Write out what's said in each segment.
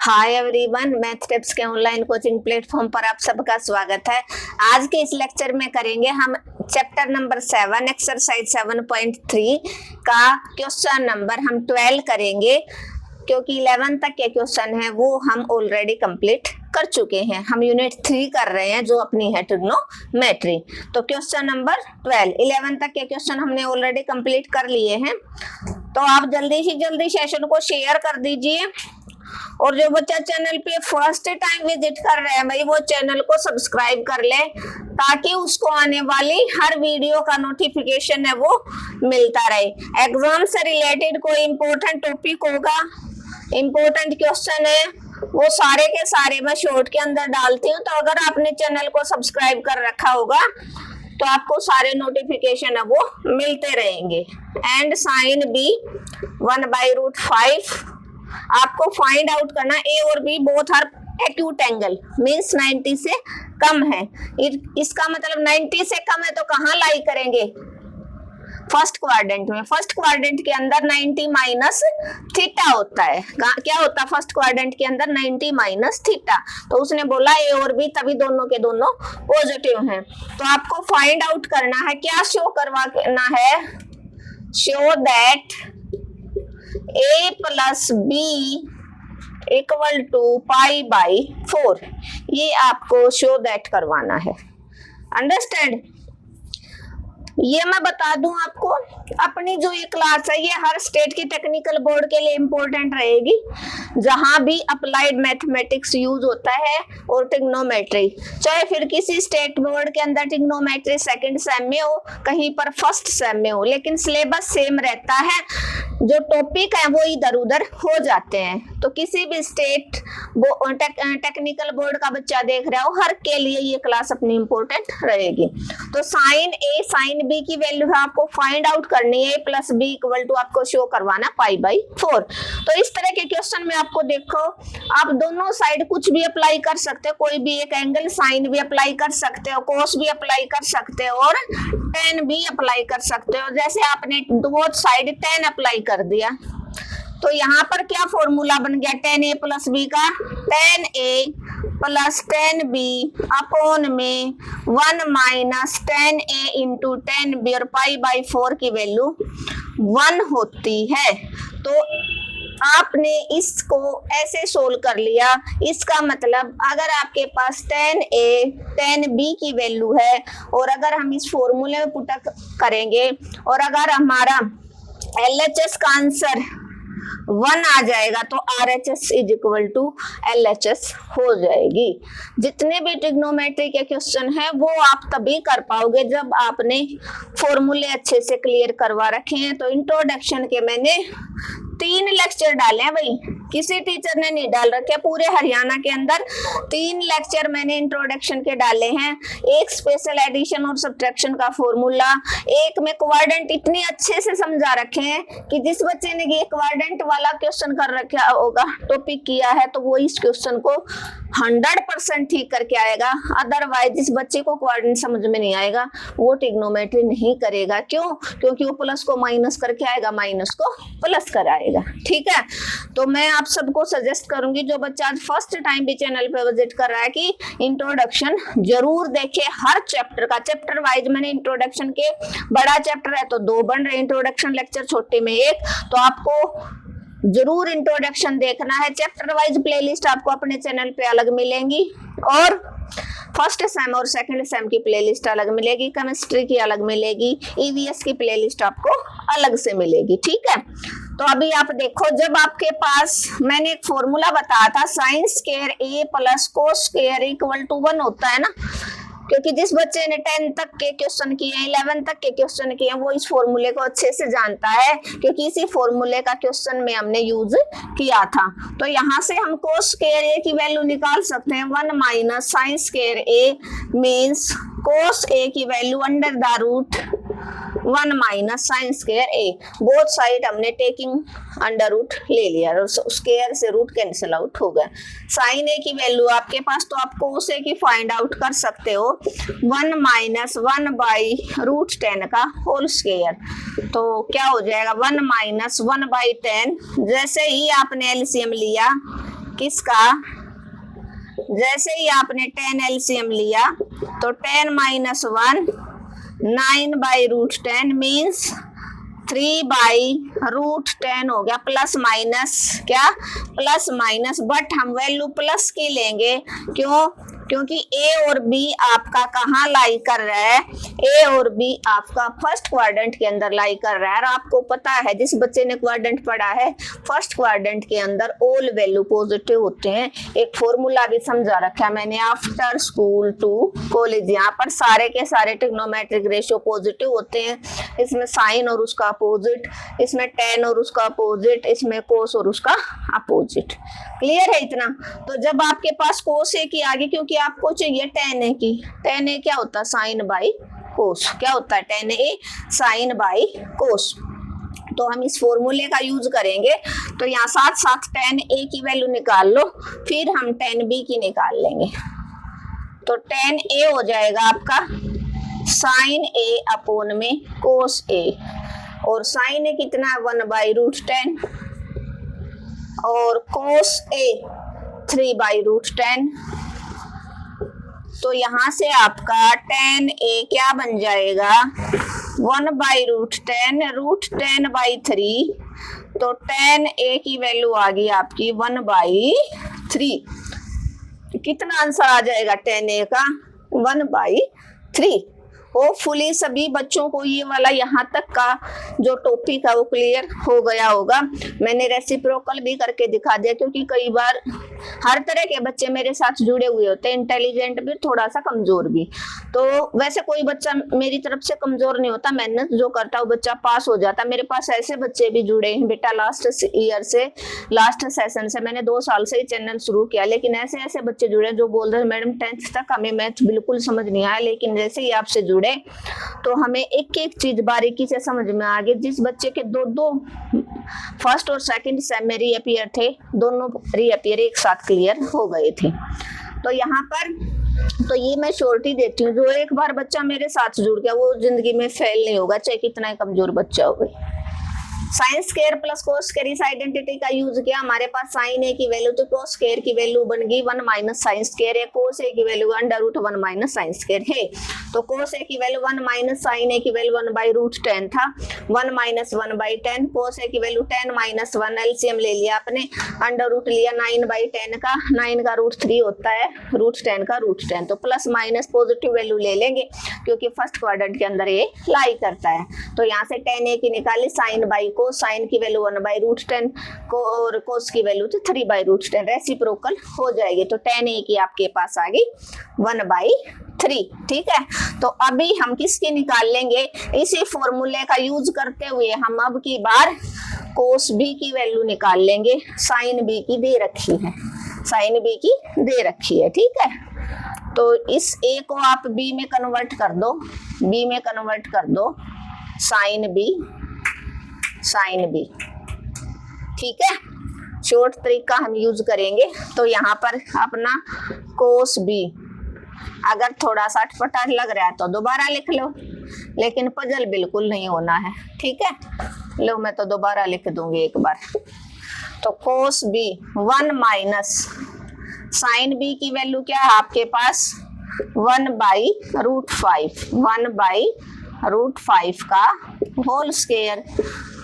Hi everyone, math tips के online coaching platform पर आप सबका स्वागत है। आज के इस लेक्चर में करेंगे हम चैप्टर नंबर 7 एक्सरसाइज 7.3 का क्वेश्चन नंबर हम 12 करेंगे, क्योंकि 11 तक के क्वेश्चन है वो हम ऑलरेडी कंप्लीट कर चुके हैं। हम यूनिट 3 कर रहे हैं जो अपनी है ट्रिग्नोमेट्री। तो क्वेश्चन नंबर 12, 11 तक के क्वेश्चन हमने ऑलरेडी कंप्लीट कर लिए हैं। तो आप जल्दी से जल्दी सेशन को शेयर कर दीजिए, और जो बच्चा चैनल पे फर्स्ट टाइम विजिट कर रहे हैं भाई वो चैनल को सब्सक्राइब कर ले, ताकि उसको आने वाली हर वीडियो का नोटिफिकेशन है वो मिलता रहे। एग्जाम से रिलेटेड कोई इंपॉर्टेंट टॉपिक होगा, इंपॉर्टेंट क्वेश्चन है, वो सारे के सारे मैं शॉर्ट के अंदर डालती हूँ। तो अगर आपने चैनल को सब्सक्राइब कर रखा होगा तो आपको सारे नोटिफिकेशन है वो मिलते रहेंगे। एंड साइन बी 1/√5 आपको फाइंड आउट करना, ए और B both are acute angle means 90 से कम है। इसका मतलब 90 से कम है तो कहाँ लाई करेंगे? फर्स्ट क्वाड्रेंट में। फर्स्ट क्वाड्रेंट के अंदर 90 माइनस थीटा होता है। क्या होता है फर्स्ट क्वाड्रेंट के अंदर? 90 माइनस थीटा। तो उसने बोला ए और बी तभी दोनों के दोनों पॉजिटिव हैं। तो आपको फाइंड आउट करना है, क्या शो करवाना है? Show that a plus B equal to π/4। ये आपको शो दैट करवाना है। अंडरस्टैंड? ये मैं बता दूं आपको, अपनी जो ये क्लास है ये हर स्टेट की टेक्निकल बोर्ड के लिए इम्पोर्टेंट रहेगी, जहां भी अप्लाइड मैथमेटिक्स यूज होता है और ट्रिग्नोमेट्री। चाहे फिर किसी स्टेट बोर्ड के अंदर ट्रिग्नोमेट्री सेकंड सेम में हो, कहीं पर फर्स्ट सेम में हो, लेकिन सिलेबस सेम रहता है। जो टॉपिक है वो इधर उधर हो जाते हैं। तो किसी भी स्टेट टेक्निकल बोर्ड का बच्चा देख रहा हो, हर के लिए ये क्लास अपनी इम्पोर्टेंट रहेगी। तो साइन ए साइन बी की वैल्यू है आपको फाइंड आउट करनी है। प्लस बी इक्वल टू आपको शो करवाना π/4। तो इस तरह के क्वेश्चन में आपको देखो, आप दोनों साइड कुछ भी अप्लाई कर सकते हो, कोई भी एक एंगल, साइन भी अप्लाई कर सकते हो, कोस भी अप्लाई कर सकते हो और टेन भी अप्लाई कर सकते हो। जैसे आपने बोथ साइड 10 अप्लाई कर दिया तो यहाँ पर क्या फॉर्मूला बन गया 10a प्लस बी का? 10a प्लस 10b अपॉन में 1 माइनस 10a इंटू 10b, और π/4 की वैल्यू 1 होती है। तो आपने इसको ऐसे सोल्व कर लिया। इसका मतलब अगर आपके पास 10a 10b की वैल्यू है, और अगर हम इस फॉर्मूले में पुट करेंगे, और अगर हमारा LHS का आंसर 1 आ जाएगा तो RHS is equal to LHS हो जाएगी। जितने भी ट्रिग्नोमेट्री के क्वेश्चन है वो आप तभी कर पाओगे जब आपने फॉर्मूले अच्छे से क्लियर करवा रखे हैं। तो इंट्रोडक्शन के मैंने 3 लेक्चर डाले हैं भाई, किसी टीचर ने नहीं डाल रखे। पूरे हरियाणा के अंदर 3 लेक्चर मैंने इंट्रोडक्शन के डाले हैं। एक स्पेशल एडिशन और सब्ट्रैक्शन का फॉर्मूला, एक में क्वाड्रेंट इतने अच्छे से समझा रखे हैं कि जिस बच्चे ने ये क्वाड्रेंट वाला क्वेश्चन कर रखा होगा, टॉपिक किया है, तो वो इस क्वेश्चन को 100% ठीक करके आएगा। अदरवाइज जिस बच्चे को क्वाड्रेंट समझ में नहीं आएगा वो ट्रिग्नोमेट्री नहीं करेगा। क्यों? क्योंकि वो प्लस को माइनस करके आएगा, माइनस को प्लस कराएगा। ठीक है? तो मैं आप सबको सजेस्ट करूंगी, जो बच्चा आज फर्स्ट टाइम भी चैनल पे विजिट कर रहा है, कि इंट्रोडक्शन जरूर देखे हर चैप्टर का। चैप्टर वाइज मैंने इंट्रोडक्शन के, बड़ा चैप्टर है तो 2 बन रहे इंट्रोडक्शन लेक्चर, छोटे में 1। तो आपको जरूर इंट्रोडक्शन देखना है। चैप्टर वाइज प्लेलिस्ट आपको अपने चैनल पे अलग मिलेंगी, और फर्स्ट सेम और सेकंड सेम की प्लेलिस्ट अलग मिलेगी, केमिस्ट्री की अलग मिलेगी, ईवीएस की प्लेलिस्ट आपको अलग से मिलेगी। ठीक है? तो अभी आप देखो, जब आपके पास मैंने एक फॉर्मूला बताया था sine square a plus cos square equal to 1 होता है ना, क्योंकि जिस बच्चे ने 10 तक के क्वेश्चन किए हैं, 11 तक के क्वेश्चन किए हैं, वो इस फॉर्मूले को अच्छे से जानता है, क्योंकि इसी फॉर्मूले का क्वेश्चन में हमने यूज किया था। तो यहाँ से हम कोस स्क्वायर a की वैल्यू निकाल सकते हैं। 1 minus sign square a means cos a की value √1 minus sign square a। Both side हमने टेकिंग अंडर रूट ले लिया, स्क्वायर से रूट कैंसिल आउट हो गया। साइन a की वैल्यू आपके पास, तो आप कोस a की फाइंड आउट कर सकते हो 1 माइनस 1/√10 का होल स्क्वायर। तो क्या हो जाएगा 1 माइनस 1/10। जैसे ही आपने एलसीएम लिया, इसका जैसे ही आपने 10 एलसीएम लिया तो 10 माइनस 1 9/√10 मीन्स 3/√10 हो गया। प्लस माइनस क्या, प्लस माइनस, बट हम वैल्यू प्लस की लेंगे। क्यों? क्योंकि ए और बी आपका कहाँ लाई कर रहा है, ए और बी आपका फर्स्ट क्वाड्रेंट के अंदर लाई कर रहा है। और आपको पता है, जिस बच्चे ने क्वाड्रेंट पढ़ा है, फर्स्ट क्वाड्रेंट के अंदर ऑल वैल्यू पॉजिटिव होते हैं। एक फॉर्मूला भी समझा रखा है मैंने, आफ्टर स्कूल टू कॉलेज। यहाँ पर सारे के सारे ट्रिग्नोमेट्रिक रेशियो पॉजिटिव होते हैं। इसमें साइन और उसका अपोजिट, इसमें टेन और उसका अपोजिट, इसमें कोस और उसका अपोजिट। क्लियर है इतना? तो जब आपके पास कोस ए की आगे, क्योंकि आपको चाहिए टेन ए की, टेन ए क्या होता है, साइन बाई कोस। क्या होता है tan A, sine by cos. तो हम इस फॉर्मूले का यूज करेंगे। तो यहाँ साथ साथ टेन ए की वैल्यू निकाल लो, फिर हम टेन बी की निकाल लेंगे। तो टेन ए हो जाएगा आपका साइन ए अपोन में कोस ए, और साइन ए कितना, 1/√10, और कोस ए 3/√10। तो यहां से आपका tan a क्या बन जाएगा, 1/√10, √10/3। तो tan a की वैल्यू आ गई आपकी 1/3। कितना आंसर आ जाएगा tan a का, 1/3। होपफुली सभी बच्चों को ये वाला यहाँ तक का जो टॉपिक है वो क्लियर हो गया होगा। मैंने रेसिप्रोकल भी करके दिखा दिया, क्योंकि कई बार हर तरह के बच्चे मेरे साथ जुड़े हुए होते हैं, इंटेलिजेंट भी, थोड़ा सा कमजोर भी। तो वैसे कोई बच्चा मेरी तरफ से कमजोर नहीं होता, मेहनत जो करता है वो बच्चा पास हो जाता है। मेरे पास ऐसे बच्चे भी जुड़े हैं बेटा, लास्ट ईयर से, लास्ट सेशन से, मैंने 2 साल से ही चैनल शुरू किया, लेकिन ऐसे ऐसे बच्चे जुड़े जो बोल रहे हैं मैडम 10th तक हमें मैथ बिल्कुल समझ नहीं आया, लेकिन जैसे ही आपसे जुड़े तो हमें एक एक चीज बारीकी से समझ में आ गई। जिस बच्चे के दो फर्स्ट और सेकंड सेम में रीअपियर थे, दोनों रीअपियर एक साथ क्लियर हो गए थे। तो यहाँ पर तो ये मैं श्योरिटी देती हूँ, जो एक बार बच्चा मेरे साथ जुड़ गया वो जिंदगी में फेल नहीं होगा, चाहे कितना ही कमजोर बच्चा हो। Sine square plus cos square, इस आइडेंटिटी का यूज किया। हमारे पास साइन ए की वैल्यू तो कोस स्क्वायर की वैल्यू बन गई 1 माइनस साइन स्क्वायर है, कोस ए की वैल्यू √1 माइनस साइन स्क्वायर है। तो कोस ए की वैल्यू 1 माइनस साइन ए की वैल्यू 1/√10 था, 1 माइनस 1/10, कोस ए की वैल्यू 10 माइनस 1, एलसीएम ले लिया आपने, अंडर लिया 9/10 का, 9 का √3 होता है, √10 का √10। तो प्लस माइनस पॉजिटिव वैल्यू ले लेंगे, क्योंकि फर्स्ट क्वाड्रेंट के अंदर ये लाई करता है। तो यहाँ से tan a की निकाली, साइन बाई कोस, साइन की वैल्यू 1/√10 को, और कोस की वैल्यू थी 3/√10, रेसिप्रोकल हो जाएगी। तो tan a की आपके पास आ गई 1/3। ठीक है, तो अभी हम किसकी निकाल लेंगे, इसी फॉर्मूले का यूज करते हुए हम अब की बार कोस b की वैल्यू निकाल लेंगे। साइन b की दे रखी है, साइन b की दे रखी है। ठीक है, तो इस a को आप b में कन्वर्ट कर दो, b में कन्वर्ट कर दो, साइन b, साइन b। ठीक है, शॉर्ट तरीका हम यूज करेंगे। तो यहाँ पर अपना कोस b, अगर थोड़ा सा अटपटा लग रहा है तो दोबारा लिख लो, लेकिन पजल बिल्कुल नहीं होना है। ठीक है, लो मैं तो दोबारा लिख दूंगी एक बार। तो कोस b 1 माइनस साइन b की वैल्यू क्या है आपके पास, 1/√5, 1/√5 का होल स्क्वायर,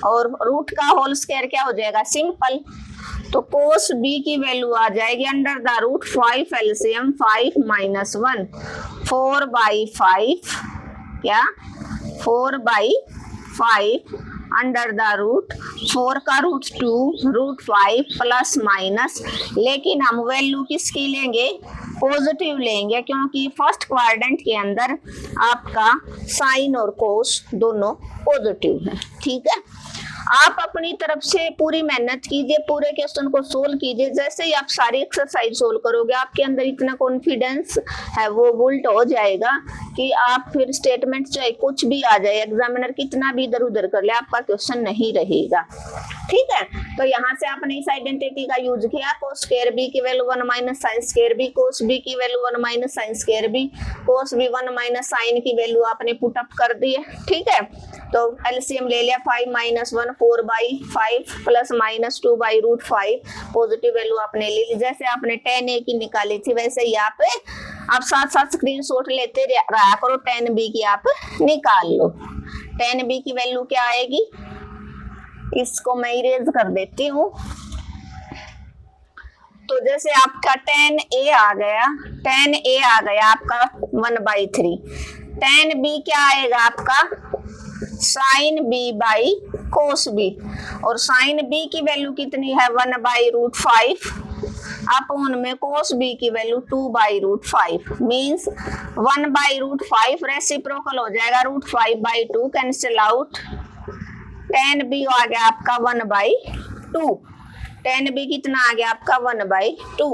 और रूट का होल स्क्वायर क्या हो जाएगा, सिंपल। तो कोस b की वैल्यू आ जाएगी √5 एलसीएम 5 माइनस 1, 4/5 क्या, 4/5 √4 का √2 √5 प्लस माइनस, लेकिन हम वैल्यू किसकी लेंगे, पॉजिटिव लेंगे, क्योंकि फर्स्ट क्वाड्रेंट के अंदर आपका साइन और कोस दोनों पॉजिटिव है। ठीक है, आप अपनी तरफ से पूरी मेहनत कीजिए, पूरे क्वेश्चन को सोल्व कीजिए। जैसे ही आप सारी एक्सरसाइज सोल्व करोगे, आपके अंदर इतना कॉन्फिडेंस है वो बुल्ट हो जाएगा कि आप फिर स्टेटमेंट चाहे कुछ भी आ जाए, एग्जामिनर कितना भी इधर उधर कर ले, आपका क्वेश्चन नहीं रहेगा। ठीक है, तो यहाँ से आपने इस आइडेंटिटी का यूज किया, कोस स्क्वायर b की value 1 minus sine square b, कोस b की value 1 minus sine square b, कोस b 1 माइनस साइन की वैल्यू आपने पुट अप कर दी है। ठीक है, तो एलसीएम ले लिया, 5 minus 1 4/5 plus minus 2/√5 positive value आपने ले ली। जैसे आपने tan a की निकाली थी वैसे ही आप साथ साथ स्क्रीनशॉट लेते रहा करो, tan b की आप निकाल लो। tan b की वैल्यू क्या आएगी, इसको मैं इरेज कर देती हूँ। तो जैसे आपका tan a आ गया आपका 1/3। tan b क्या आएगा आपका sin b by cos b, और sin b की वैल्यू कितनी है 1/√5 अपॉन में cos b की वैल्यू 2/√5 मीन्स 1/√5 रेसिप्रोकल हो जाएगा √5/2 कैंसिल आउट। tan b आ गया आपका 1/2। tan b कितना आ गया आपका 1/2।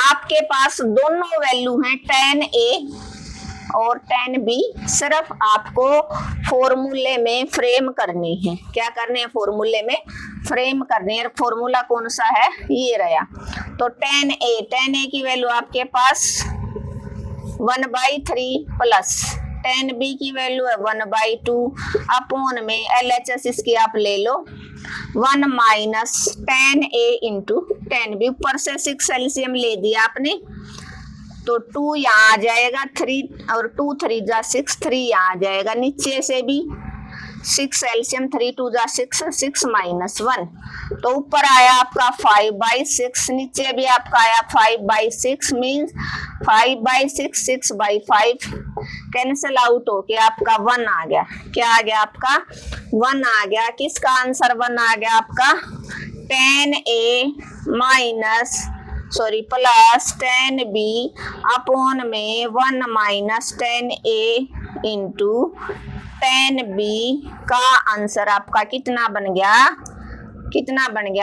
आपके पास दोनों वैल्यू हैं tan a और tan b, सिर्फ आपको फॉर्मूले में फ्रेम करनी है। क्या करने हैं, फॉर्मूले में फ्रेम करनी है। फॉर्मूला कौन सा है, ये रहा। तो tan a की वैल्यू आपके पास 1/3 प्लस tan b की वैल्यू है 1/2 अपॉन में LHS इसकी आप ले लो 1 minus tan a into tan b। ऊपर से 6 एलसीएम ले दिया आपने तो 2 यहाँ आ जाएगा, 3 और 2 3 जा 6, 3 यहाँ आ जाएगा। नीचे से भी 6 एलसीएम 3 2 जा 6, 6 माइनस 1 तो ऊपर आया आपका 5/6, नीचे भी आपका आया 5/6 मीन्स 5/6 6/5 कैंसिल आउट होके आपका 1 आ गया। क्या आ गया आपका 1 आ गया। किसका आंसर 1 आ गया आपका tan a minus plus tan b upon में 1 minus tan a into tan b का आंसर आपका कितना बन गया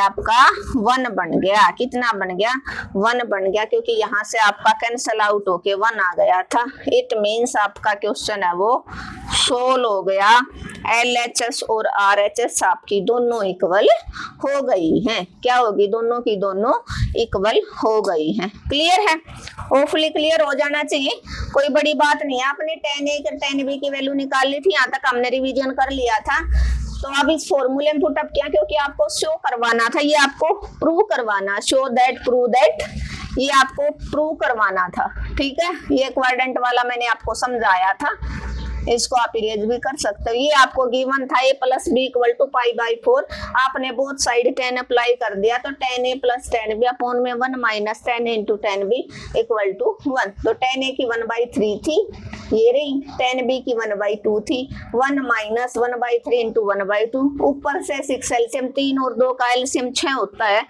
आपका 1 बन गया। कितना बन गया 1 बन गया, क्योंकि यहाँ से आपका कैंसल आउट होके 1 आ गया था। इट मीन्स आपका क्वेश्चन है वो सोल्व हो गया। LHS और RHS आपकी दोनों इक्वल हो गई हैं। क्या होगी, दोनों की दोनों इक्वल हो गई हैं। क्लियर है, होपफुली क्लियर हो जाना चाहिए, कोई बड़ी बात नहीं है। आपने tan a और tan b की वैल्यू निकाल ली थी, यहाँ तक हमने रिवीजन कर लिया था। तो अब इस फॉर्मूले में पुट अप किया क्योंकि आपको शो करवाना था, ये आपको प्रूव करवाना, शो दैट प्रूव दैट, ये आपको प्रूव करवाना था। ठीक है, ये क्वाड्रेंट वाला मैंने आपको समझाया था, इसको आप इरेज भी कर सकते हो। ये आपको गिवन था a plus b equal to π/4। आपने बोथ साइड tan अप्लाई कर दिया तो tan a plus tan b upon में 1 minus tan a into tan b equal to 1। तो tan a की 1/3 थी, ये रही। tan b की 1/2 थी, 1 माइनस 1/3 इंटू 1/2। ऊपर से 6 एलसीएम 3 और 2 का एलसीएम 6 होता है,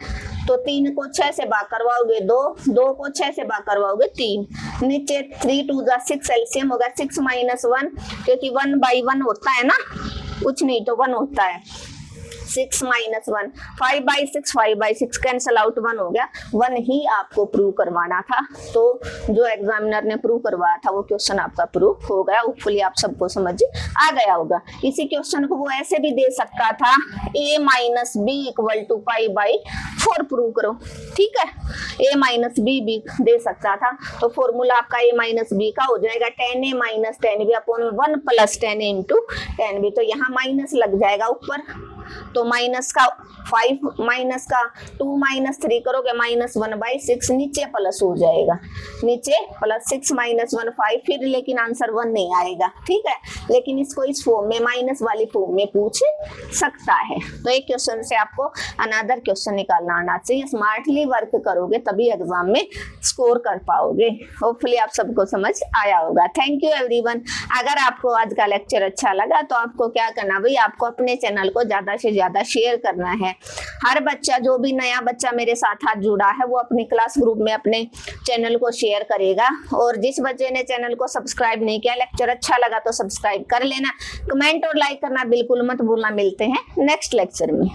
तो 3 को 6 से भाग करवाओगे 2, 2 को 6 से भाग करवाओगे 3। नीचे 3 2 जा 6 एलसीएम होगा 6 माइनस 1, क्योंकि 1/1 होता है ना, कुछ नहीं तो 1 होता है। 6 माइनस 1 5/6, 5/6 कैंसल आउट 1 हो गया। 1 ही आपको प्रूव करवाना था, तो जो एग्जामिनर ने प्रूव करवाया था वो क्वेश्चन आपका प्रूव हो गया। होपफुली आप सबको समझ आ गया होगा। इसी क्वेश्चन को वो ऐसे भी दे सकता था a minus b equal to π/4 prove करो। ठीक है, a माइनस b भी दे सकता था। तो फॉर्मूला आपका a माइनस b का हो जाएगा tan a minus tan b upon 1 plus tan a into tan b। तो यहाँ माइनस लग जाएगा ऊपर, तो माइनस का 5 माइनस का 2 माइनस 3 करोगे -1/6, नीचे प्लस हो जाएगा, नीचे प्लस 6 माइनस 1 5, फिर लेकिन आंसर 1 नहीं आएगा। ठीक है, लेकिन इसको इस फॉर्म में माइनस वाली फॉर्म में पूछ सकता है। तो एक क्वेश्चन से आपको अनदर क्वेश्चन निकालना आना चाहिए। स्मार्टली वर्क करोगे तभी एग्जाम में स्कोर कर पाओगे। होपफुली आप सबको समझ आया होगा। Thank you everyone. अगर आपको आज का लेक्चर अच्छा लगा तो आपको क्या करना भाई, आपको अपने चैनल को ज्यादा से ज्यादा शेयर करना है। हर बच्चा, जो भी नया बच्चा मेरे साथ आज जुड़ा है, वो अपने क्लास ग्रुप में अपने चैनल को शेयर करेगा। और जिस बच्चे ने चैनल को सब्सक्राइब नहीं किया, लेक्चर अच्छा लगा तो सब्सक्राइब कर लेना। कमेंट और लाइक करना बिल्कुल मत भूलना। मिलते हैं नेक्स्ट लेक्चर में।